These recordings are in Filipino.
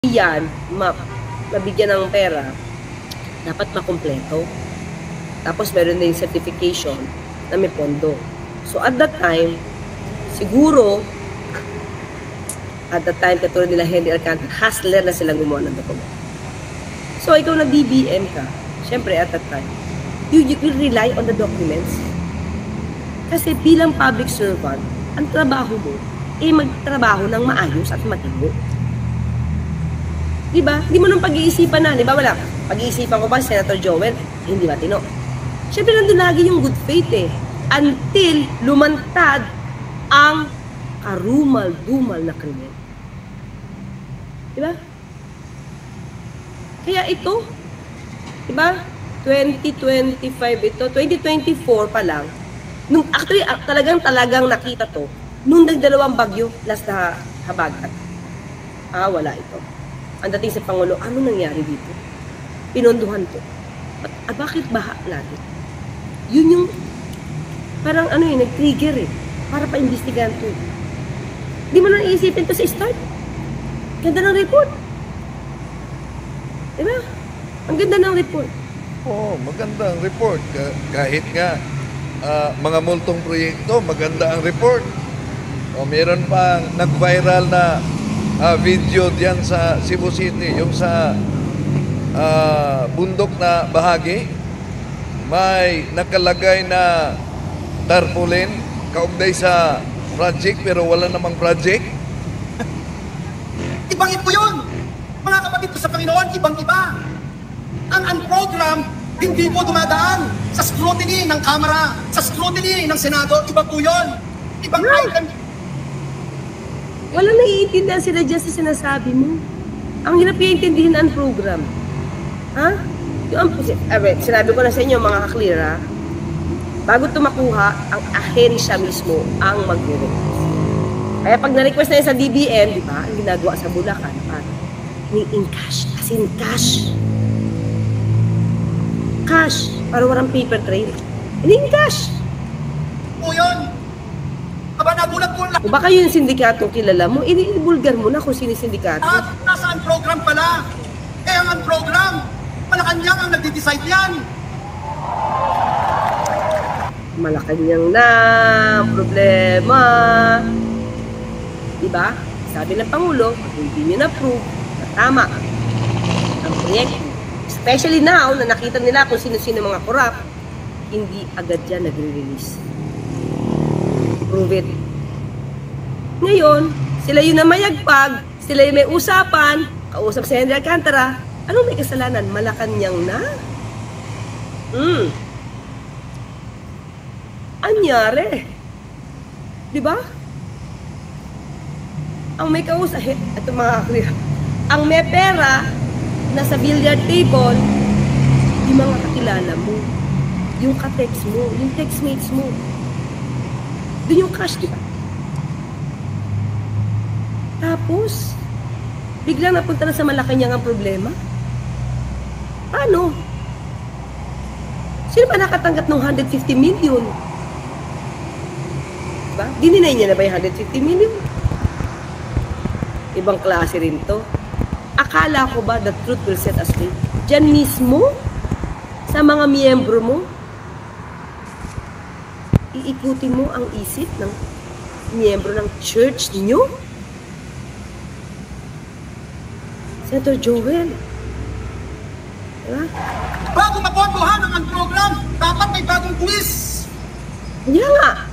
yan, mabigyan ng pera, dapat makumpleto. Tapos meron din certification na may pondo. So at that time, siguro, katulad nila Henry Alcantara, hustler na silang gumawa ng dokumento. So ikaw na BBM ka, syempre at that time, you will rely on the documents. Kasi bilang public servant, ang trabaho mo, magtrabaho ng maayos at matino. Diba? Hindi mo nang pag-iisipan na. Diba wala? Pag-iisipan ko ba, Senator Joel? Hindi ba tino? Siyempre nandun lagi yung good faith eh. Until lumantad ang karumal-dumal na krimen. Diba? Kaya ito, diba? 2025 ito, 2024 pa lang. Nung, actually, talagang nakita to, nung nagdalawang bagyo, last na habagat. Wala ito. Ang dating sa Pangulo, ano nangyari dito? Pinonduhan to. Bakit baha lagi? Yun yung, parang nag-trigger para pa-imbestigahan to. Di mo na iisipin to sa start. Ganda ng report. Diba? Ang ganda ng report. Oo, maganda ang report. Kahit nga, mga multong proyekto, maganda ang report. O meron pang nag-viral na video diyan sa Cebu City, yung sa bundok na bahagi, may nakalagay na tarpaulin kaugnay sa project pero wala namang project. Ibang-iba yun! Mga kapatid ko sa Panginoon, ibang-iba. Ang unprogram, hindi po dumadaan sa scrutiny ng Kamara, sa scrutiny ng Senado, iba po yun. Ibang item. Walang naiintindihan sila dyan sa sinasabi mo. Ang hirap iintindihin ang program. Ha? Sinabi ko na sa inyo, mga ka-clear, ha? Bago ito makuha, ang ahensya mismo ang mag-request. Kaya pag na-request na yun sa DBM, di ba, ang ginagawa sa Bulacan, in cash, as in cash. Cash, para walang paper trail. In cash. Po yun. Aba, nagulat po lang. O baka yun yung sindikatong kilala mo, i-bulgar mo na kung sino yung sindikato. At nasa program pala. Ang program, Malacanang ang nagde-decide yan. Malacanang na problema. Diba? Sabi ng Pangulo, hindi nyo na-prove na tama ang proyekto. Especially now, na nakita nila kung sino-sino mga korap, hindi agad yan nagre-release. Prove it. Ngayon, sila yung namayagpag, sila yung may usapan, kausap si Henry Alcantara, anong may kasalanan? Malacanang na? Anyari? Diba? Ang may kausap, ito mga clear, ang may pera, nasa billiard table, yung mga kakilala mo, yung ka-text mo, yung textmates mo, doon yung cash, diba? Tapos, biglang napunta na sa Malacanang ang problema. Paano? Sino ba nakatanggap ng 150 million? Diba? Dininay niya na ba yung 150 million? Ibang klase rin to. Akala ko ba the truth will set us free? Diyan mismo, sa mga miyembro mo, iikutin mo ang isip ng miyembro ng church niyo? Senator Joel. Diba? Bago mapondohan ang program, dapat may bagong quiz. Hindi nga.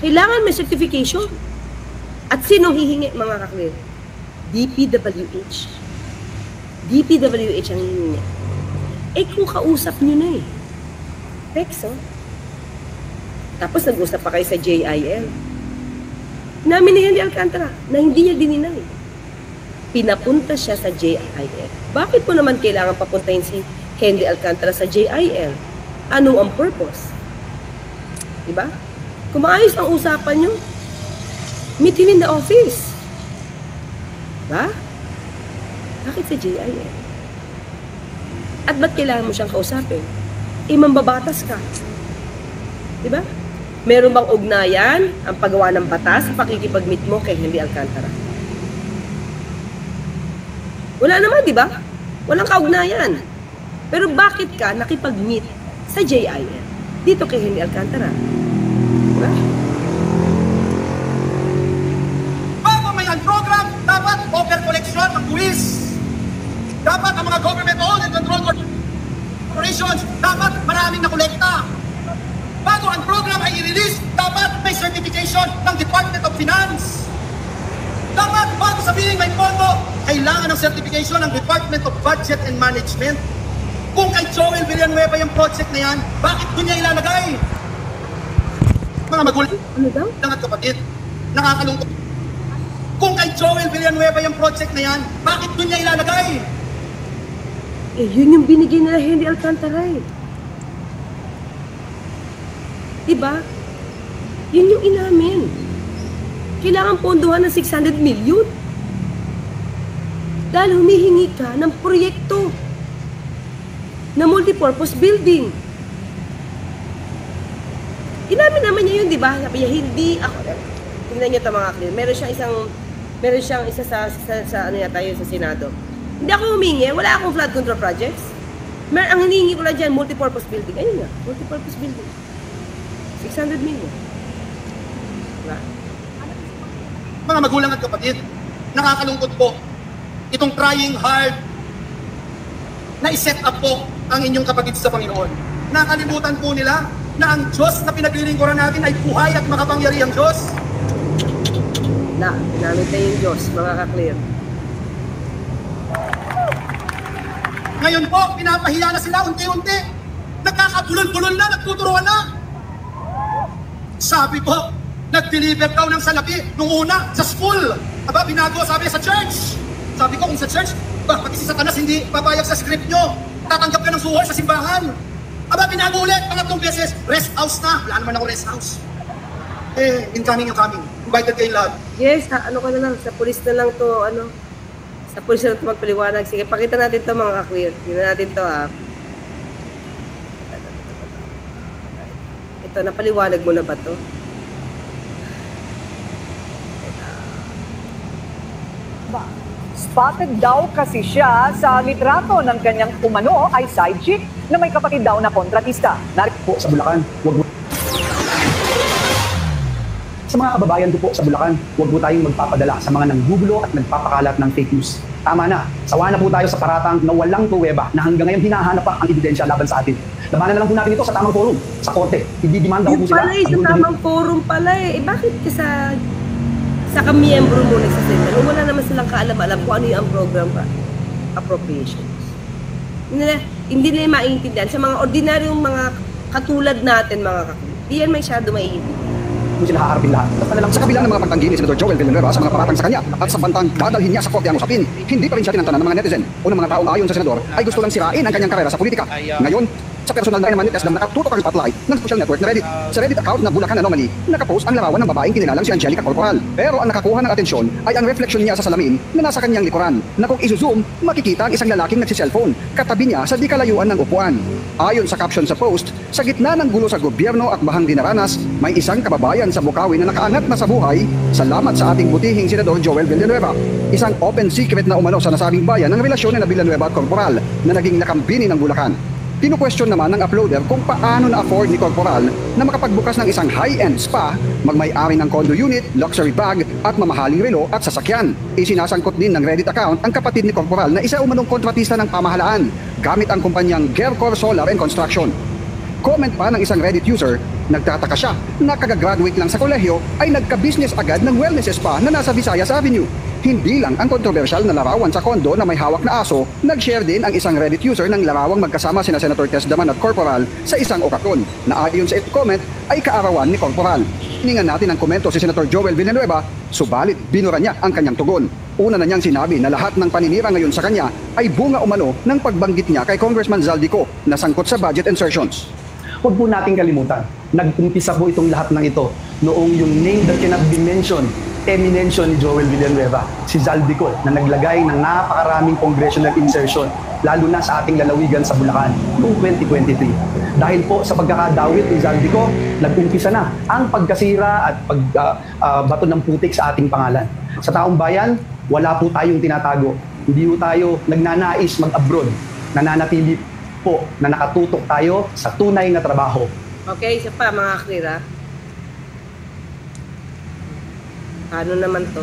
Kailangan may certification. At sino hihingi, mga kaklir? DPWH. DPWH ang hihingi. Kung kausap nyo na text, Tapos nag-usap pa kayo sa JIL. Namin ni Henry Alcantara na hindi niya dininay. Pinapunta siya sa JIL. Bakit po naman kailangan papuntahin si Henry Alcantara sa JIL? Ano ang purpose? Diba? Kung maayos ang usapan nyo, meet him in the office. Diba? Bakit sa JIL? At ba't kailangan mo siyang kausapin? Mambabatas ka. Diba? Meron bang ugnayan ang paggawa ng batas sa pakikipag-meet mo kay Henry Alcantara? Wala naman, di ba? Walang kaugnayan. Pero bakit ka nakipag-meet sa JIL? Dito kay Henry Alcantara. Diba? Bago may program, dapat over-collection ng buwis. Dapat ang mga government-owned and controlled corporations, dapat maraming nakolekta. Bago ang program ay i-release, dapat may certification ng Department of Finance. Dapat bago sabihin may pondo, kailangan ng certification ng Department of Budget and Management. Kung kay Joel Villanueva yung project na yan, bakit doon niya ilalagay? Mga magulang Ano daw? at kapatid, nakakalungkot. Kung kay Joel Villanueva yung project na yan, bakit doon niya ilalagay? Eh, yun yung binigay nila Henry Alcantara eh. Diba? Yun yung inamin. Kailangan pondohan ng 600 million. Dahil humihingi ka ng proyekto na multipurpose building. Inamin naman niya yun, di ba? Sabi niya, hindi ako. Tingnan niyo ito mga clear. Meron siyang isa sa ano yata yun, sa Senado. Hindi ako humingi, wala akong flood control projects. Ang hinihingi ko lang dyan, multipurpose building. Ayun nga, multipurpose building. 600 million. Diba? Mga magulang at kapatid, nakakalungkot po itong trying hard na i-set up po ang inyong kapatid sa Panginoon. Nakalimutan po nila na ang Diyos na pinaglilingkuran natin ay buhay at makapangyarihang Diyos. Ginamit na yung Diyos, mga ka-clear. Ngayon po, pinapahiya na sila unti-unti. Nagkakabulol-bulol na, nagtuturuan na. Sabi po, nag-deliver daw ng salapi nung una sa school. Aba, binago sabi sa church. Sabi ko, kung sa church, pati si Satanas hindi papayag sa script nyo. Tatanggap ka ng suhol sa simbahan. Aba, binago ulit, pangatlong beses, rest house na. Wala naman ako rest house. Incoming. Invited kayo lahat. Yes, ano ka na lang, sa pulis na lang to, sa pulis na lang to magpaliwanag. Sige, pakita natin to mga ka-clear. Tingnan natin to Ito, napaliwanag mo na ba to? Spotted daw kasi siya sa litrato ng kanyang umano ay side chick na may kapatid daw na kontratista. Po sa Bulacan, sa mga kababayan ko po sa Bulacan, huwag po tayong magpapadala sa mga nanggugulo at nagpapakalat ng fake news. Tama na, sawa na po tayo sa paratang na walang pruweba na hanggang ngayon hinahanap pa ang ebidensya laban sa atin. Labanan na lang po natin ito sa tamang forum, sa korte. Hindi demanda po Yung sila. pala sa tamang forum pala eh. Bakit ka sa kamiyembro mo nagsasalita? Wala naman silang kaalam-alam kung ano yung program pa. Appropriations. Hindi nila maintindihan. Sa mga ordinaryong mga katulad natin, mga kakul. Hindi yan masyado maiintindihan. Hindi sila haharapin lahat. Basta na lang sa kabilang ng mga pagtanggi ni Senator Joel Villanueva sa mga paratang sa kanya at sa bantang dadalhin niya sa korte ang usapin, hindi pa rin siya tinantanan ng mga netizen o ng mga taong ayon sa senador ay gusto lang sirain ang kanyang karera sa politika. Ngayon, sa personal na naman ni Tesla nakatutok ang spotlight ng social network na Reddit. Sa Reddit account na Bulacan Anomaly, nakapost ang larawan ng babaeng kininalang si Angelica Corporal. Pero ang nakakuha ng atensyon ay ang reflection niya sa salamin na nasa kanyang likuran, na kung izo-zoom, makikita ang isang lalaking nagsiselfone, katabi niya sa di kalayuan ng upuan. Ayon sa caption sa post, sa gitna ng gulo sa gobyerno at bahang dinaranas, may isang kababayan sa Bukawi na nakaangat na sa buhay, salamat sa ating butihing Senador Joel Villanueva. Isang open secret na umano sa nasabing bayan ng relasyon na Villanueva at Corporal na naging lakambini ng Bulacan. Pino-question naman ng uploader kung paano na-afford ni Corporal na makapagbukas ng isang high-end spa, magmay-ari ng condo unit, luxury bag at mamahaling relo at sasakyan. Isinasangkot din ng Reddit account ang kapatid ni Corporal na isa umanong kontratista ng pamahalaan gamit ang kumpanyang Gercor Solar and Construction. Comment pa ng isang Reddit user, nagtataka siya na kagagraduate lang sa kolehiyo ay nagka-business agad ng wellness spa na nasa Visayas Avenue. Hindi lang ang kontrobersyal na larawan sa kondo na may hawak na aso, nag-share din ang isang Reddit user ng larawang magkasama sina Senator Tess Daman at Corporal sa isang okasyon na ayon sa ito comment ay kaarawan ni Corporal. Hiningan natin ang komento si Senator Joel Villanueva, subalit binura niya ang kanyang tugon. Una na niyang sinabi na lahat ng paninira ngayon sa kanya ay bunga umano ng pagbanggit niya kay Congressman Zaldico na sangkot sa budget insertions. Huwag po nating kalimutan, nag-umpisa po itong lahat ng ito noong yung name that cannot be mentioned, eminensyon ni Joel Villanueva, si Zaldico, na naglagay ng napakaraming congressional insertion, lalo na sa ating lalawigan sa Bulacan noong 2023. Dahil po sa pagkakadawit ni Zaldico, nag-umpisa na ang pagkasira at pagbato ng putik sa ating pangalan. Sa taong bayan, wala po tayong tinatago. Hindi po tayo nagnanais mag-abroad. Nananatili po na nakatutok tayo sa tunay na trabaho. Okay, isa pa mga clear ha. Paano naman to?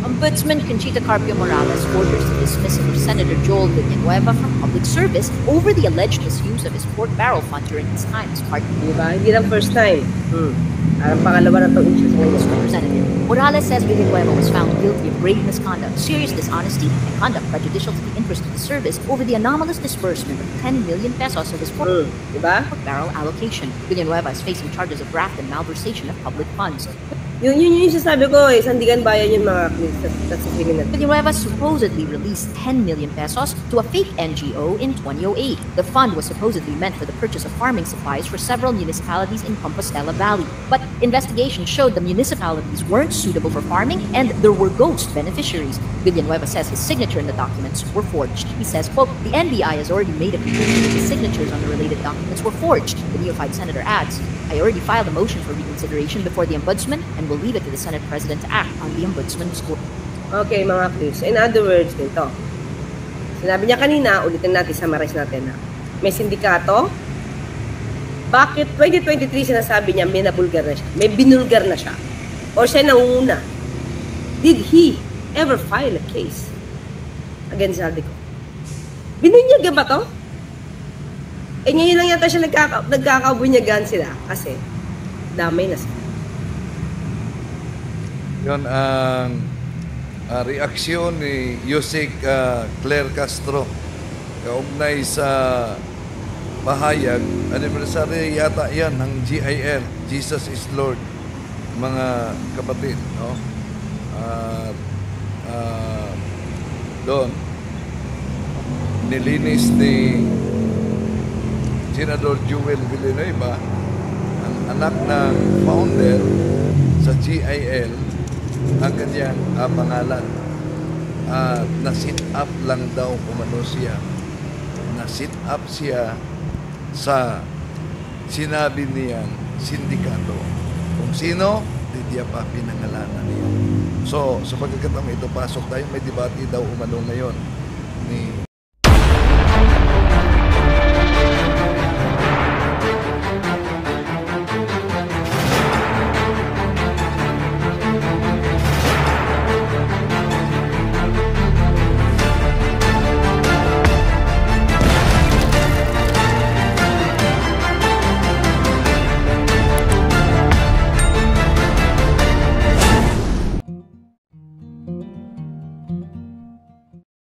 Ombudsman Conchita Carpio Morales orders the dismissal of Senator Joel Villanueva from public service over the alleged misuse of his pork barrel fund during his time as part of Di ba? Hindi lang first time. Parang pangalawa na itong issue sa House kanya. Representative. Morales says Villanueva was found guilty of grave misconduct, serious dishonesty, and conduct prejudicial to the interest of the service over the anomalous disbursement of 10 million pesos of his pork Di ba? barrel allocation. Villanueva is facing charges of graft and malversation of public funds. Yun yung sasabi ko eh. Sandigan bayan yung mga clear sa criminal. Villanueva supposedly released 10 million pesos to a fake NGO in 2008. The fund was supposedly meant for the purchase of farming supplies for several municipalities in Compostela Valley. But investigation showed the municipalities weren't suitable for farming and there were ghost beneficiaries. Villanueva says his signature in the documents were forged. He says, quote, the NBI has already made a conclusion that the signatures on the related documents were forged. The neophyte senator adds, I already filed a motion for reconsideration before the ombudsman and will leave it to the Senate President to act on the ombudsman's court. Okay, mga clues. In other words, ito. Sinabi niya kanina, ulitin natin, summarize natin na may sindikato. Bakit 2023 sinasabi niya may nabulgar na siya? May binulgar na siya? Or siya nangunguna? Did he ever file a case against Zaldico? Binunyagan ba to? Eh ngayon lang yata siya nagkakabunyagan sila kasi damay na sila. Yun ang reaksyon ni Yusek Claire Castro kaugnay sa pahayag, anniversary yata yan ng GIL, Jesus is Lord, mga kapatid, no? Doon nilinis ni Senador Joel Villanueva, ang anak ng founder sa GIL, ang kanyang pangalan. Na-sit up lang daw umano siya. Na-sit up siya sa sinabi niyang sindikato. Kung sino, hindi niya pa pinangalanan niya. So, sa pagkakataong ito, pasok tayo, may debate daw umano ngayon ni